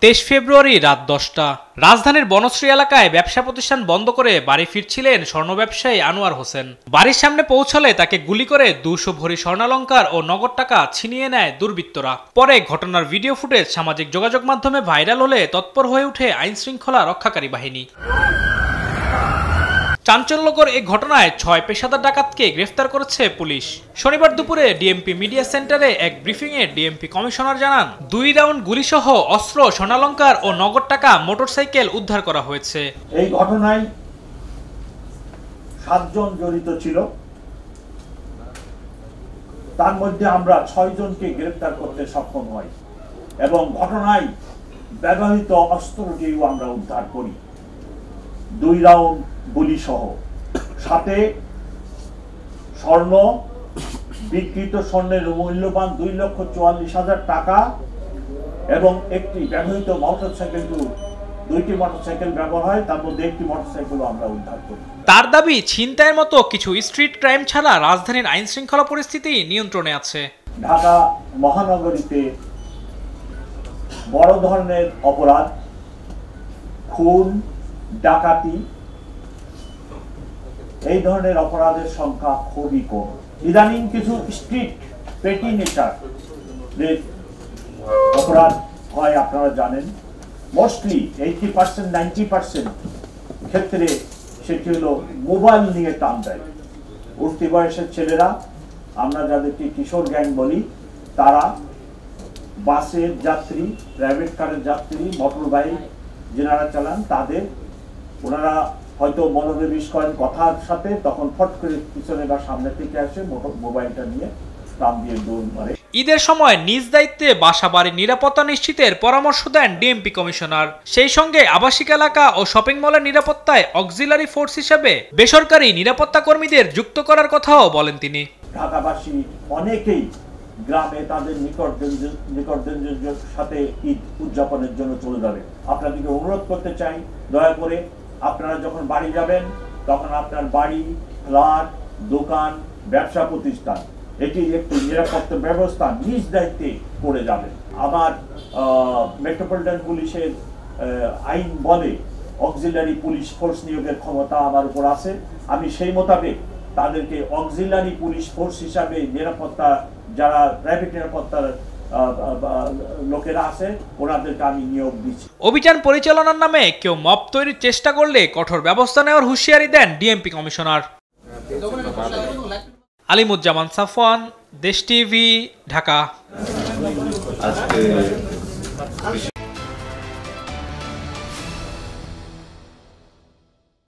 23 ফেব্রুয়ারি রাত 10টা রাজধানীর বনশ্রী এলাকায় ব্যবসা প্রতিষ্ঠান বন্ধ করে বাড়ি ফিরছিলেন স্বর্ণ ব্যবসায়ী আনোয়ার হোসেন। বাড়ির সামনে পৌঁছলে তাকে গুলি করে 200 ভরি স্বর্ণালংকার ও নগদ টাকা ছিনিয়ে নেয় দুর্বৃত্তরা। পরে ঘটনার ভিডিও ফুটেজ সামাজিক যোগাযোগ মাধ্যমে ভাইরাল হলে তৎপর হয়ে ওঠে আইন শৃঙ্খলা রক্ষাকারী বাহিনী। চাঞ্চল্যকর এই ঘটনায় 6 পেশাদার ডাকাতকে গ্রেফতার করেছে পুলিশ। শনিবার দুপুরে ডিএমপি মিডিয়া সেন্টারে এক ব্রিফিংয়ে ডিএমপি কমিশনার জানান, 2 রাউন্ড গুলিসহ অস্ত্র, স্বর্ণালংকার ও নগদ টাকা, মোটরসাইকেল উদ্ধার করা হয়েছে। এই ঘটনায় 7 জন জড়িত ছিল, তার মধ্যে আমরা 6 জনকে গ্রেফতার করতে সক্ষম হই এবং ঘটনায় ব্যবহৃত অস্ত্রটিও আমরা উদ্ধার করি। 2 রাউন্ড গুলি সহ, সাথে স্বর্ণ, বিকৃত স্বর্ণের মূল্যবান 2,44,000 টাকা এবং একটি ব্যবহৃত মোটরসাইকেল। 2টি মোটরসাইকেল ব্যবহার হয়, তার মধ্যে একটি মোটরসাইকেলও আমরা উদ্ধার করি। তার দাবি, ছিনতাইয়ের মতো কিছু স্ট্রিট ক্রাইম ছাড়া রাজধানীর আইন শৃঙ্খলা পরিস্থিতি নিয়ন্ত্রণে আছে। ঢাকা মহানগরীতে বড় ধরনের অপরাধ, খুন, ডাকাতি, এই ধরনের অপরাধের সংখ্যা খুবই কম। ইদানিং কিছু স্ট্রিট পেটি নেচার অপরাধ হয়, আপনারা জানেন। মোস্টলি 80%, 90% ক্ষেত্রে সেটি হলো মোবাইল নিয়ে টান দেয়। উঠতি বয়সের ছেলেরা, আমরা যাদেরকে কিশোর গ্যাং বলি, তারা বাসের যাত্রী, প্রাইভেট কারের যাত্রী, মোটর বাইক যেনারা চালান, ওনারা হয়তো মনোনিবেশ করেন কথার সাথে, তখন ফট করে পিছনে বা সামনে থেকে আসে মোবাইলটা নিয়ে টান দিয়ে দৌড় মারে। ঈদের সময় নিজ দায়িত্বে বাসা বাড়ির নিরাপত্তা নিশ্চিতের পরামর্শ দেন ডিএমপি কমিশনার। সেই সঙ্গে আবাসিক এলাকা ও শপিং মলের নিরাপত্তায় অক্সিলারি ফোর্স হিসেবে বেসরকারি নিরাপত্তা কর্মীদের যুক্ত করার কথাও বলেন তিনি। ঢাকাবাসী অনেকেই গ্রামে তাদের নিকটজনদের সাথে ঈদ উদযাপনের জন্য চলে যাবে। আপনাদেরকে অনুরোধ করতে চাই, দয়া করে আপনারা যখন বাড়ি যাবেন, তখন আপনার বাড়ি, ফ্ল্যাট, দোকান, ব্যবসা প্রতিষ্ঠান, এটির একটি নিরাপত্তা ব্যবস্থা নিজ দায়িত্বে করে যাবেন। আমার মেট্রোপলিটন পুলিশের আইন বলে অক্সিলারি পুলিশ ফোর্স নিয়োগের ক্ষমতা আমার উপর আছে। আমি সেই মোতাবেক তাদেরকে অক্সিলারি পুলিশ ফোর্স হিসাবে নিরাপত্তা, যারা প্রাইভেট নিরাপত্তার লোকেরা আছে, ওনাদেরকে আমি নিয়োগ দিচ্ছি। অভিযান পরিচালনার নামে কেউ মব তৈরির চেষ্টা করলে কঠোর ব্যবস্থা নেওয়ার হুঁশিয়ারি দেন ডিএমপি কমিশনার। আলিমুজ্জামান সাফওয়ান, দেশ টিভি, ঢাকা।